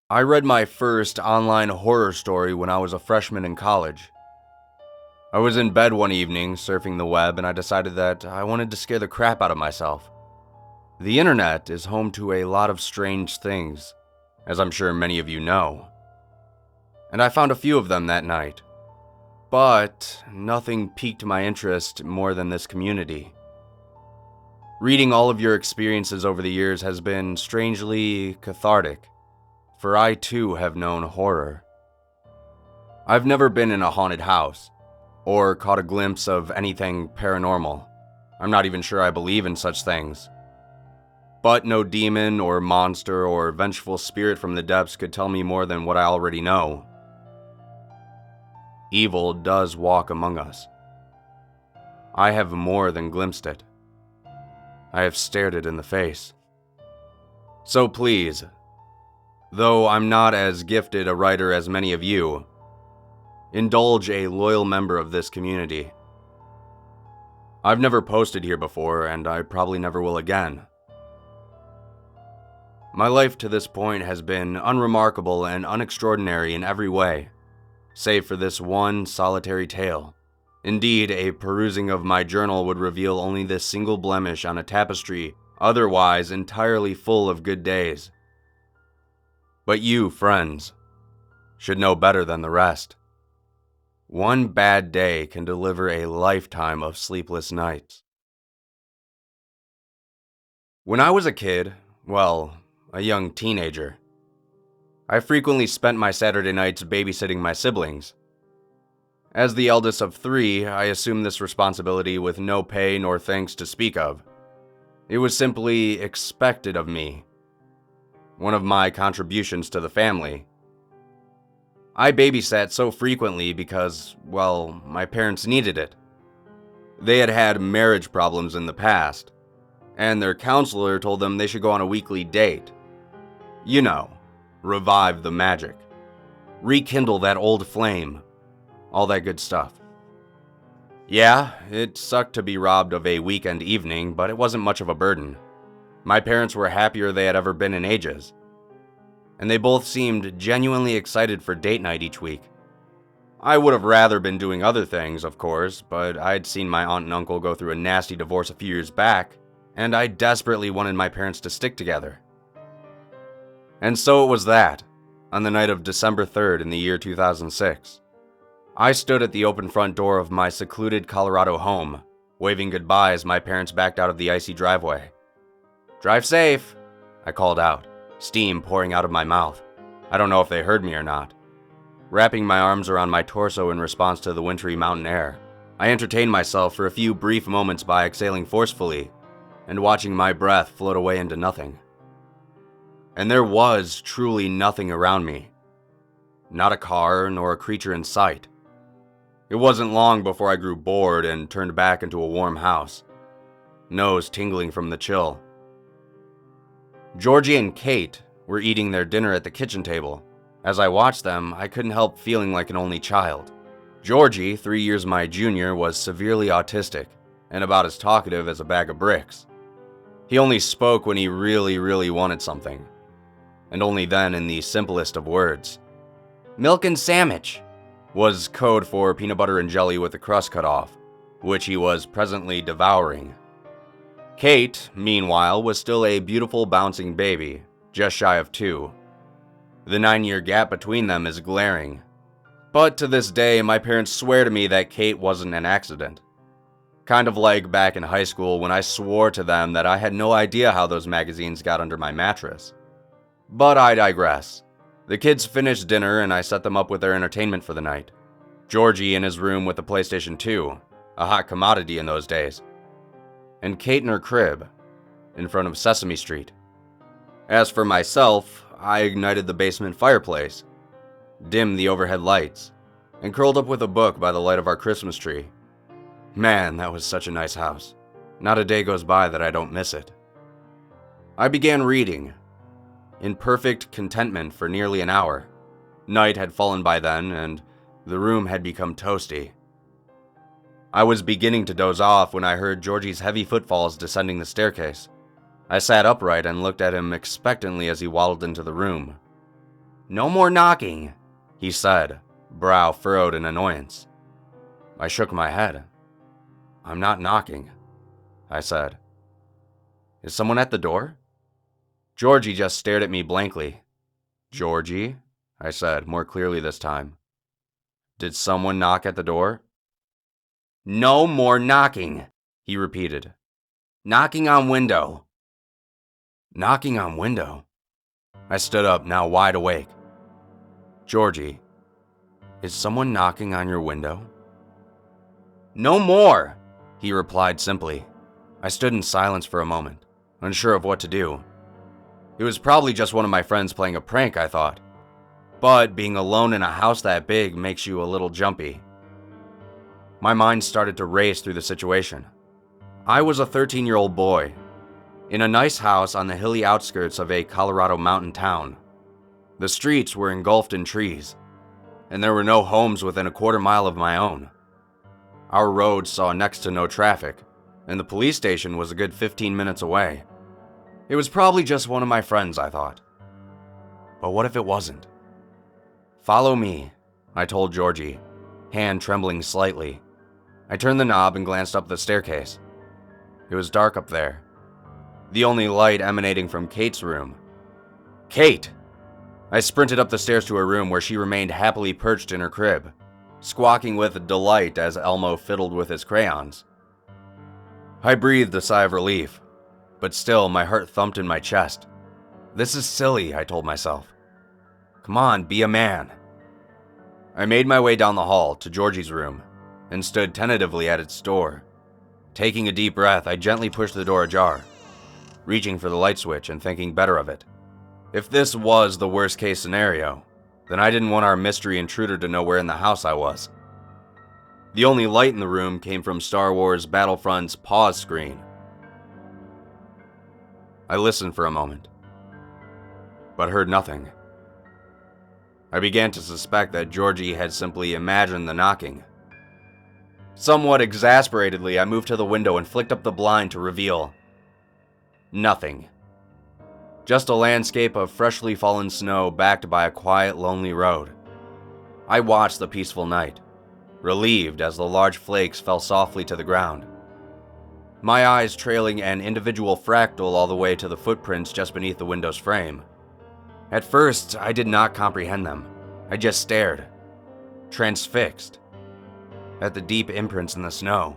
I read my first online horror story when I was a freshman in college. I was in bed one evening surfing the web and I decided that I wanted to scare the crap out of myself. The internet is home to a lot of strange things, as I'm sure many of you know. And I found a few of them that night. But nothing piqued my interest more than this community. Reading all of your experiences over the years has been strangely cathartic, for I too have known horror. I've never been in a haunted house, or caught a glimpse of anything paranormal. I'm not even sure I believe in such things. But no demon or monster or vengeful spirit from the depths could tell me more than what I already know. Evil does walk among us. I have more than glimpsed it. I have stared it in the face. So please, though I'm not as gifted a writer as many of you, indulge a loyal member of this community. I've never posted here before, and I probably never will again. My life to this point has been unremarkable and unextraordinary in every way, save for this one solitary tale. Indeed, a perusing of my journal would reveal only this single blemish on a tapestry otherwise entirely full of good days. But you, friends, should know better than the rest. One bad day can deliver a lifetime of sleepless nights. When I was a kid, well, a young teenager, I frequently spent my Saturday nights babysitting my siblings. As the eldest of three, I assumed this responsibility with no pay nor thanks to speak of. It was simply expected of me. One of my contributions to the family. I babysat so frequently because, well, my parents needed it. They had had marriage problems in the past, and their counselor told them they should go on a weekly date. You know, revive the magic. Rekindle that old flame. All that good stuff. Yeah, it sucked to be robbed of a weekend evening, but it wasn't much of a burden. My parents were happier they had ever been in ages. And they both seemed genuinely excited for date night each week. I would have rather been doing other things, of course, but I'd seen my aunt and uncle go through a nasty divorce a few years back, and I desperately wanted my parents to stick together. And so it was that, on the night of December 3rd in the year 2006. I stood at the open front door of my secluded Colorado home, waving goodbye as my parents backed out of the icy driveway. "Drive safe," I called out, steam pouring out of my mouth. I don't know if they heard me or not. Wrapping my arms around my torso in response to the wintry mountain air, I entertained myself for a few brief moments by exhaling forcefully and watching my breath float away into nothing. And there was truly nothing around me. Not a car nor a creature in sight. It wasn't long before I grew bored and turned back into a warm house, nose tingling from the chill. Georgie and Kate were eating their dinner at the kitchen table. As I watched them, I couldn't help feeling like an only child. Georgie, 3 years my junior, was severely autistic and about as talkative as a bag of bricks. He only spoke when he really wanted something, and only then in the simplest of words. "Milk and sandwich" was code for peanut butter and jelly with the crust cut off, which he was presently devouring. Kate, meanwhile, was still a beautiful bouncing baby, just shy of 2. The 9-year gap between them is glaring. But to this day, my parents swear to me that Kate wasn't an accident. Kind of like back in high school when I swore to them that I had no idea how those magazines got under my mattress. But I digress. The kids finished dinner and I set them up with their entertainment for the night. Georgie in his room with the PlayStation 2, a hot commodity in those days. And Kate in her crib, in front of Sesame Street. As for myself, I ignited the basement fireplace, dimmed the overhead lights, and curled up with a book by the light of our Christmas tree. Man, that was such a nice house. Not a day goes by that I don't miss it. I began reading, in perfect contentment for nearly an hour. Night had fallen by then, and the room had become toasty. I was beginning to doze off when I heard Georgie's heavy footfalls descending the staircase. I sat upright and looked at him expectantly as he waddled into the room. "No more knocking," he said, brow furrowed in annoyance. I shook my head. "I'm not knocking," I said. "Is someone at the door?" Georgie just stared at me blankly. "Georgie," I said, more clearly this time. "Did someone knock at the door?" "No more knocking," he repeated. "Knocking on window." Knocking on window? I stood up, now wide awake. "Georgie, is someone knocking on your window?" "No more," he replied simply. I stood in silence for a moment, unsure of what to do. It was probably just one of my friends playing a prank, I thought. But being alone in a house that big makes you a little jumpy. My mind started to race through the situation. I was a 13-year-old boy, in a nice house on the hilly outskirts of a Colorado mountain town. The streets were engulfed in trees, and there were no homes within a quarter-mile of my own. Our road saw next to no traffic, and the police station was a good 15 minutes away. It was probably just one of my friends, I thought. But what if it wasn't? "Follow me," I told Georgie, hand trembling slightly. I turned the knob and glanced up the staircase. It was dark up there, the only light emanating from Kate's room. "Kate!" I sprinted up the stairs to her room where she remained happily perched in her crib, squawking with delight as Elmo fiddled with his crayons. I breathed a sigh of relief, but still my heart thumped in my chest. This is silly, I told myself. Come on, be a man. I made my way down the hall to Georgie's room and stood tentatively at its door. Taking a deep breath, I gently pushed the door ajar, reaching for the light switch and thinking better of it. If this was the worst case scenario, then I didn't want our mystery intruder to know where in the house I was. The only light in the room came from Star Wars Battlefront's pause screen. I listened for a moment, but heard nothing. I began to suspect that Georgie had simply imagined the knocking. Somewhat exasperatedly, I moved to the window and flicked up the blind to reveal nothing. Just a landscape of freshly fallen snow backed by a quiet, lonely road. I watched the peaceful night, relieved as the large flakes fell softly to the ground. My eyes trailing an individual fractal all the way to the footprints just beneath the window's frame. At first, I did not comprehend them. I just stared, transfixed, at the deep imprints in the snow.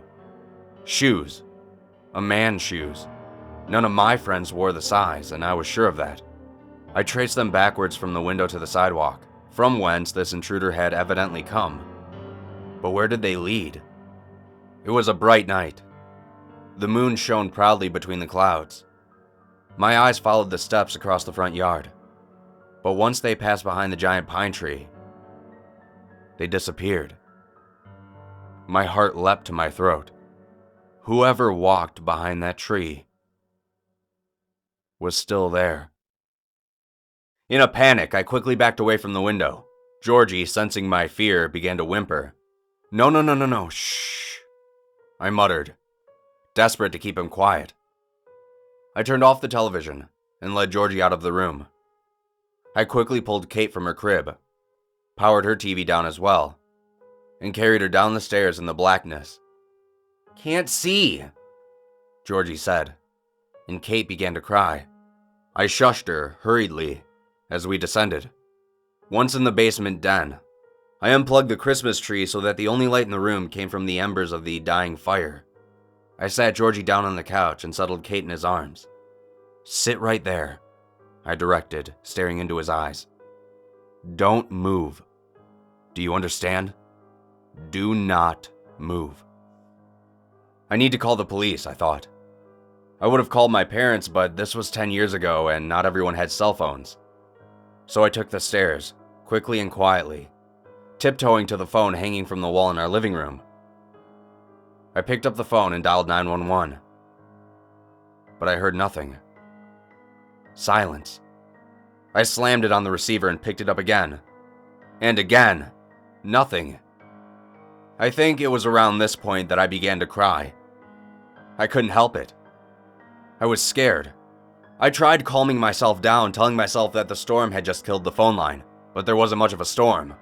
Shoes. A man's shoes. None of my friends wore the size, and I was sure of that. I traced them backwards from the window to the sidewalk, from whence this intruder had evidently come. But where did they lead? It was a bright night. The moon shone proudly between the clouds. My eyes followed the steps across the front yard. But once they passed behind the giant pine tree, they disappeared. My heart leapt to my throat. Whoever walked behind that tree was still there. In a panic, I quickly backed away from the window. Georgie, sensing my fear, began to whimper. No, shh, I muttered, desperate to keep him quiet. I turned off the television and led Georgie out of the room. I quickly pulled Kate from her crib, powered her TV down as well, and carried her down the stairs in the blackness. "Can't see," Georgie said, and Kate began to cry. I shushed her hurriedly as we descended. Once in the basement den, I unplugged the Christmas tree so that the only light in the room came from the embers of the dying fire. I sat Georgie down on the couch and settled Kate in his arms. "Sit right there," I directed, staring into his eyes. "Don't move. Do you understand? Do not move." I need to call the police, I thought. I would have called my parents, but this was 10 years ago and not everyone had cell phones. So I took the stairs, quickly and quietly, tiptoeing to the phone hanging from the wall in our living room. I picked up the phone and dialed 911. But I heard nothing. Silence. I slammed it on the receiver and picked it up again. And again. Nothing. I think it was around this point that I began to cry. I couldn't help it. I was scared. I tried calming myself down, telling myself that the storm had just killed the phone line, but there wasn't much of a storm.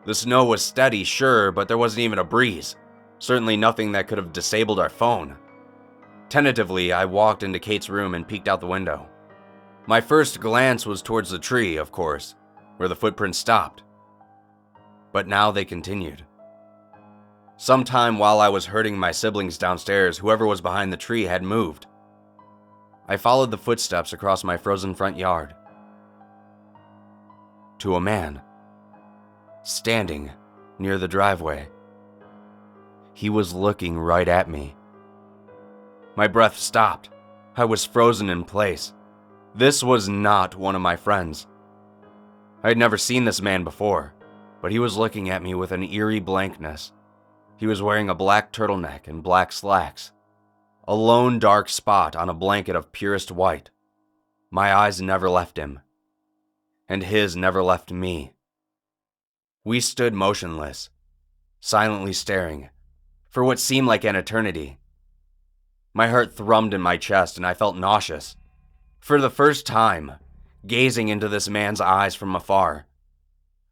The snow was steady, sure, but there wasn't even a breeze. Certainly nothing that could have disabled our phone. Tentatively, I walked into Kate's room and peeked out the window. My first glance was towards the tree, of course, where the footprints stopped. But now they continued. Sometime while I was herding my siblings downstairs, whoever was behind the tree had moved. I followed the footsteps across my frozen front yard to a man standing near the driveway. He was looking right at me. My breath stopped. I was frozen in place. This was not one of my friends. I had never seen this man before, but he was looking at me with an eerie blankness. He was wearing a black turtleneck and black slacks, a lone dark spot on a blanket of purest white. My eyes never left him, and his never left me. We stood motionless, silently staring, for what seemed like an eternity. My heart thrummed in my chest and I felt nauseous. For the first time, gazing into this man's eyes from afar,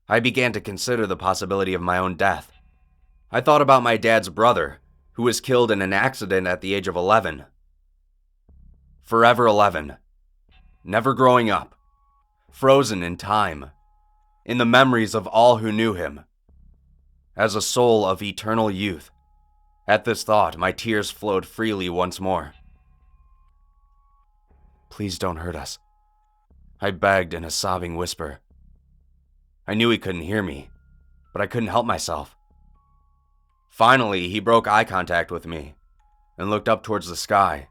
I began to consider the possibility of my own death. I thought about my dad's brother, who was killed in an accident at the age of 11. Forever 11. Never growing up. Frozen in time. In the memories of all who knew him. As a soul of eternal youth. At this thought, my tears flowed freely once more. "Please don't hurt us," I begged in a sobbing whisper. I knew he couldn't hear me, but I couldn't help myself. Finally, he broke eye contact with me and looked up towards the sky,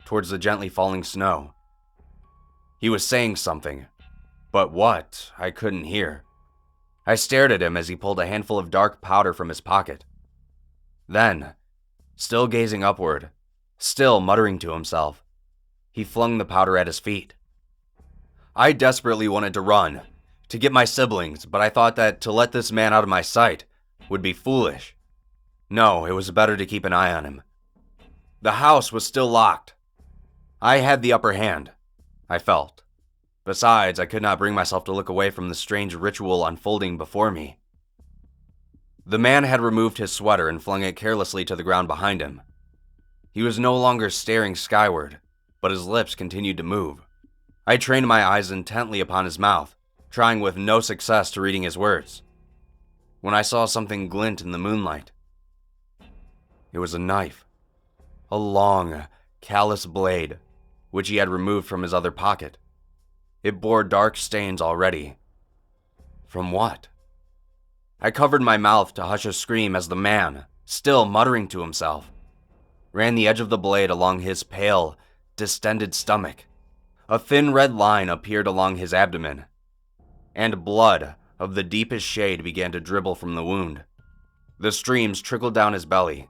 towards the gently falling snow. He was saying something, but what, I couldn't hear. I stared at him as he pulled a handful of dark powder from his pocket. Then, still gazing upward, still muttering to himself, he flung the powder at his feet. I desperately wanted to run, to get my siblings, but I thought that to let this man out of my sight would be foolish. No, it was better to keep an eye on him. The house was still locked. I had the upper hand, I felt. Besides, I could not bring myself to look away from the strange ritual unfolding before me. The man had removed his sweater and flung it carelessly to the ground behind him. He was no longer staring skyward, but his lips continued to move. I trained my eyes intently upon his mouth, trying with no success to reading his words, when I saw something glint in the moonlight. It was a knife, a long, callous blade, which he had removed from his other pocket. It bore dark stains already. From what? I covered my mouth to hush a scream as the man, still muttering to himself, ran the edge of the blade along his pale, distended stomach. A thin red line appeared along his abdomen, and blood of the deepest shade began to dribble from the wound. The streams trickled down his belly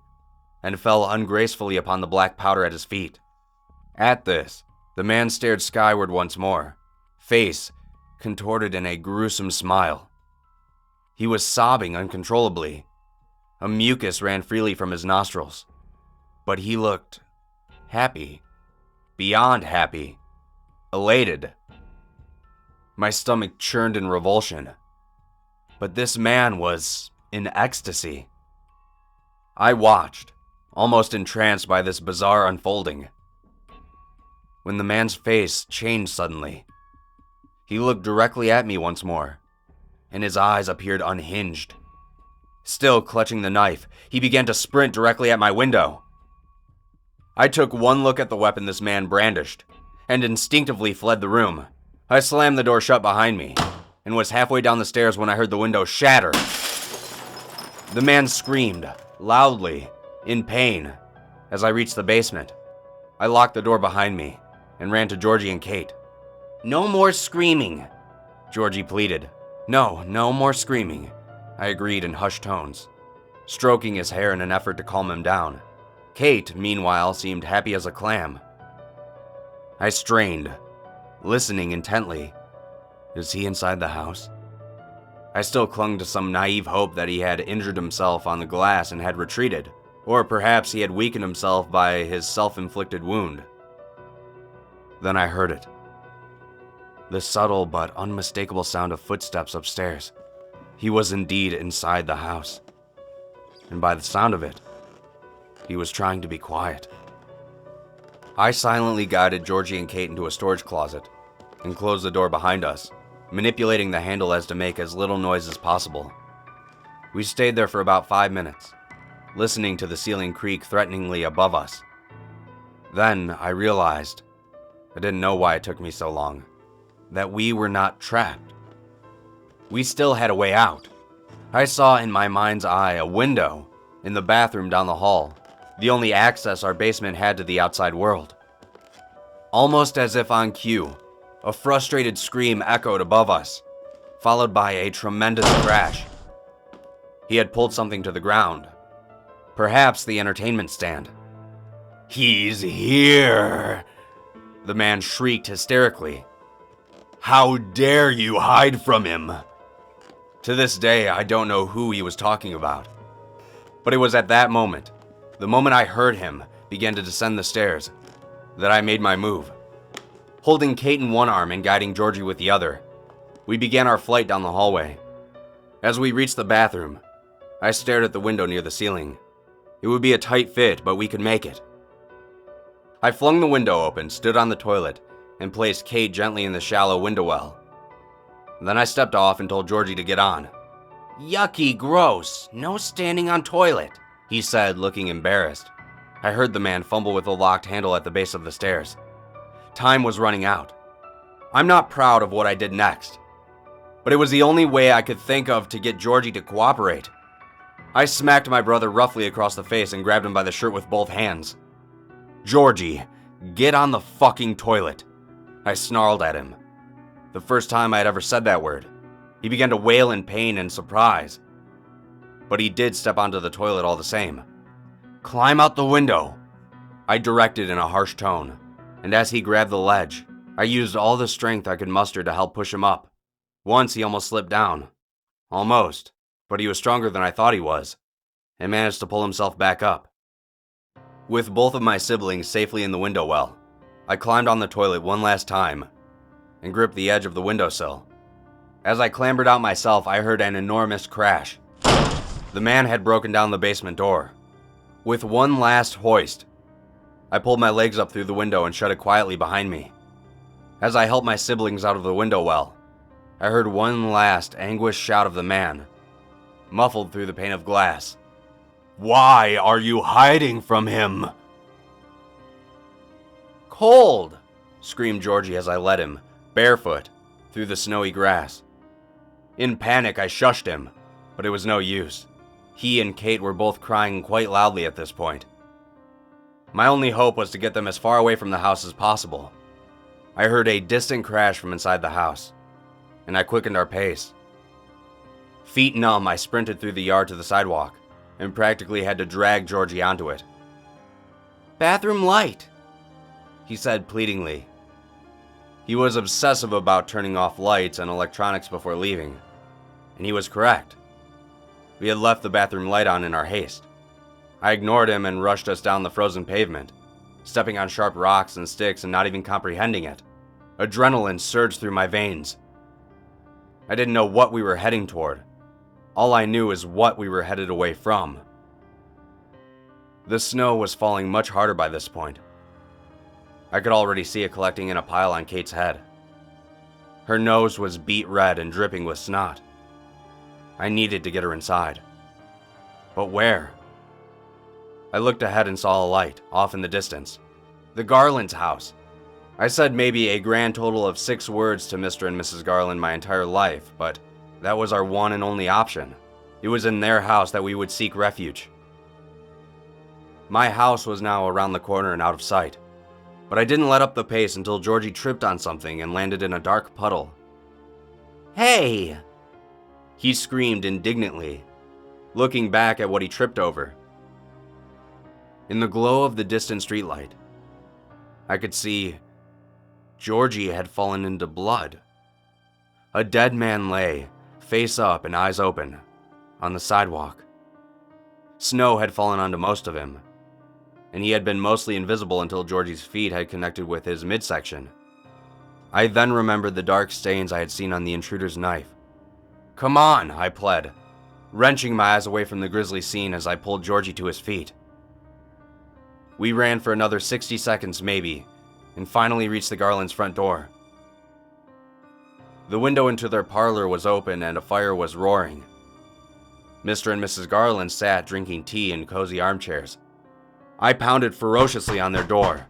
and fell ungracefully upon the black powder at his feet. At this, the man stared skyward once more, face contorted in a gruesome smile. He was sobbing uncontrollably. A mucus ran freely from his nostrils. But he looked happy, beyond happy, elated. My stomach churned in revulsion. But this man was in ecstasy. I watched, almost entranced by this bizarre unfolding, when the man's face changed suddenly. He looked directly at me once more, and his eyes appeared unhinged. Still clutching the knife, he began to sprint directly at my window. I took one look at the weapon this man brandished, and instinctively fled the room. I slammed the door shut behind me, and was halfway down the stairs when I heard the window shatter. The man screamed, loudly, in pain, as I reached the basement. I locked the door behind me, and ran to Georgie and Kate. "No more screaming," Georgie pleaded. No more screaming," I agreed in hushed tones, stroking his hair in an effort to calm him down. Kate, meanwhile, seemed happy as a clam. I strained, listening intently. Is he inside the house? I still clung to some naive hope that he had injured himself on the glass and had retreated, or perhaps he had weakened himself by his self-inflicted wound. Then I heard it. The subtle but unmistakable sound of footsteps upstairs. He was indeed inside the house. And by the sound of it, he was trying to be quiet. I silently guided Georgie and Kate into a storage closet and closed the door behind us, manipulating the handle as to make as little noise as possible. We stayed there for about 5 minutes, listening to the ceiling creak threateningly above us. Then I realized, I didn't know why it took me so long, that we were not trapped. We still had a way out. I saw in my mind's eye a window in the bathroom down the hall, the only access our basement had to the outside world. Almost as if on cue, a frustrated scream echoed above us, followed by a tremendous crash. He had pulled something to the ground, perhaps the entertainment stand. "He's here!" the man shrieked hysterically. "How dare you hide from him?" To this day, I don't know who he was talking about. But it was at that moment, the moment I heard him begin to descend the stairs, that I made my move. Holding Kate in one arm and guiding Georgie with the other, we began our flight down the hallway. As we reached the bathroom, I stared at the window near the ceiling. It would be a tight fit, but we could make it. I flung the window open, stood on the toilet, and placed Kate gently in the shallow window well. Then I stepped off and told Georgie to get on. "Yucky, gross, no standing on toilet," he said, looking embarrassed. I heard the man fumble with the locked handle at the base of the stairs. Time was running out. I'm not proud of what I did next, but it was the only way I could think of to get Georgie to cooperate. I smacked my brother roughly across the face and grabbed him by the shirt with both hands. "Georgie, get on the fucking toilet," I snarled at him. The first time I had ever said that word. He began to wail in pain and surprise. But he did step onto the toilet all the same. "Climb out the window," I directed in a harsh tone, and as he grabbed the ledge, I used all the strength I could muster to help push him up. Once he almost slipped down. Almost, but he was stronger than I thought he was, and managed to pull himself back up. With both of my siblings safely in the window well, I climbed on the toilet one last time and gripped the edge of the windowsill. As I clambered out myself, I heard an enormous crash. The man had broken down the basement door. With one last hoist, I pulled my legs up through the window and shut it quietly behind me. As I helped my siblings out of the window well, I heard one last anguished shout of the man, muffled through the pane of glass. "Why are you hiding from him?" "Cold!" screamed Georgie as I led him, barefoot, through the snowy grass. In panic, I shushed him, but it was no use. He and Kate were both crying quite loudly at this point. My only hope was to get them as far away from the house as possible. I heard a distant crash from inside the house, and I quickened our pace. Feet numb, I sprinted through the yard to the sidewalk, and practically had to drag Georgie onto it. "Bathroom light," he said pleadingly. He was obsessive about turning off lights and electronics before leaving, and he was correct. We had left the bathroom light on in our haste. I ignored him and rushed us down the frozen pavement, stepping on sharp rocks and sticks and not even comprehending it. Adrenaline surged through my veins. I didn't know what we were heading toward. All I knew is what we were headed away from. The snow was falling much harder by this point. I could already see it collecting in a pile on Kate's head. Her nose was beet red and dripping with snot. I needed to get her inside. But where? I looked ahead and saw a light, off in the distance. The Garland's house. I said maybe a grand total of 6 words to Mr. and Mrs. Garland my entire life, but that was our one and only option. It was in their house that we would seek refuge. My house was now around the corner and out of sight, but I didn't let up the pace until Georgie tripped on something and landed in a dark puddle. "Hey!" he screamed indignantly, looking back at what he tripped over. In the glow of the distant streetlight, I could see Georgie had fallen into blood. A dead man lay, face up and eyes open, on the sidewalk. Snow had fallen onto most of him, and he had been mostly invisible until Georgie's feet had connected with his midsection. I then remembered the dark stains I had seen on the intruder's knife. "Come on," I pled, wrenching my eyes away from the grisly scene as I pulled Georgie to his feet. We ran for another 60 seconds maybe, and finally reached the Garlands' front door. The window into their parlor was open and a fire was roaring. Mr. and Mrs. Garland sat drinking tea in cozy armchairs. I pounded ferociously on their door.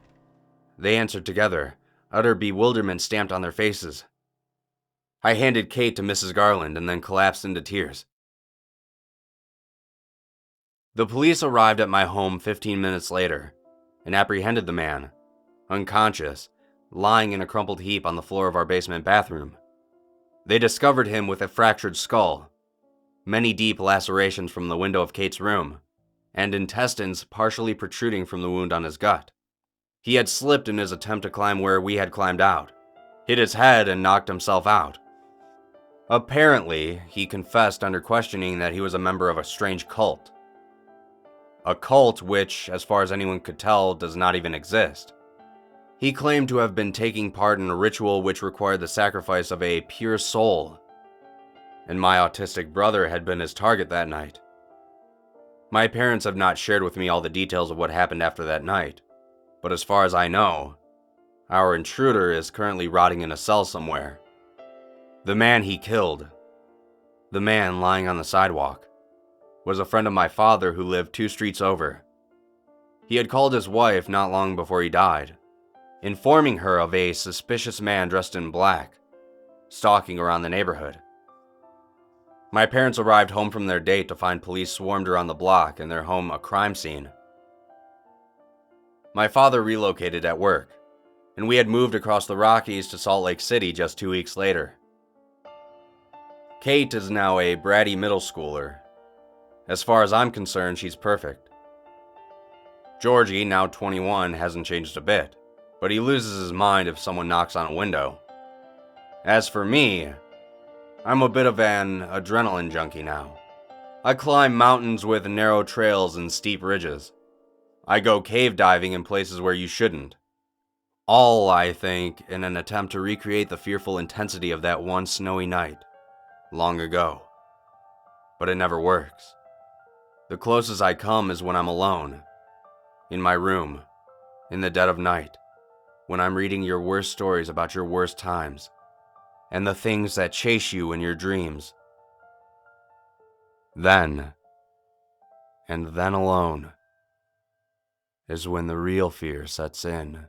They answered together, utter bewilderment stamped on their faces. I handed Kate to Mrs. Garland and then collapsed into tears. The police arrived at my home 15 minutes later and apprehended the man, unconscious, lying in a crumpled heap on the floor of our basement bathroom. They discovered him with a fractured skull, many deep lacerations from the window of Kate's room, and intestines partially protruding from the wound on his gut. He had slipped in his attempt to climb where we had climbed out, hit his head and knocked himself out. Apparently, he confessed under questioning that he was a member of a strange cult. A cult which, as far as anyone could tell, does not even exist. He claimed to have been taking part in a ritual which required the sacrifice of a pure soul, and my autistic brother had been his target that night. My parents have not shared with me all the details of what happened after that night, but as far as I know, our intruder is currently rotting in a cell somewhere. The man he killed, the man lying on the sidewalk, was a friend of my father who lived 2 streets over. He had called his wife not long before he died, informing her of a suspicious man dressed in black, stalking around the neighborhood. My parents arrived home from their date to find police swarmed around the block and their home a crime scene. My father relocated at work, and we had moved across the Rockies to Salt Lake City just 2 weeks later. Kate is now a bratty middle schooler. As far as I'm concerned, she's perfect. Georgie, now 21, hasn't changed a bit, but he loses his mind if someone knocks on a window. As for me, I'm a bit of an adrenaline junkie now. I climb mountains with narrow trails and steep ridges. I go cave diving in places where you shouldn't. All, I think, in an attempt to recreate the fearful intensity of that one snowy night, long ago. But it never works. The closest I come is when I'm alone, in my room, in the dead of night, when I'm reading your worst stories about your worst times, and the things that chase you in your dreams. Then, and then alone, is when the real fear sets in.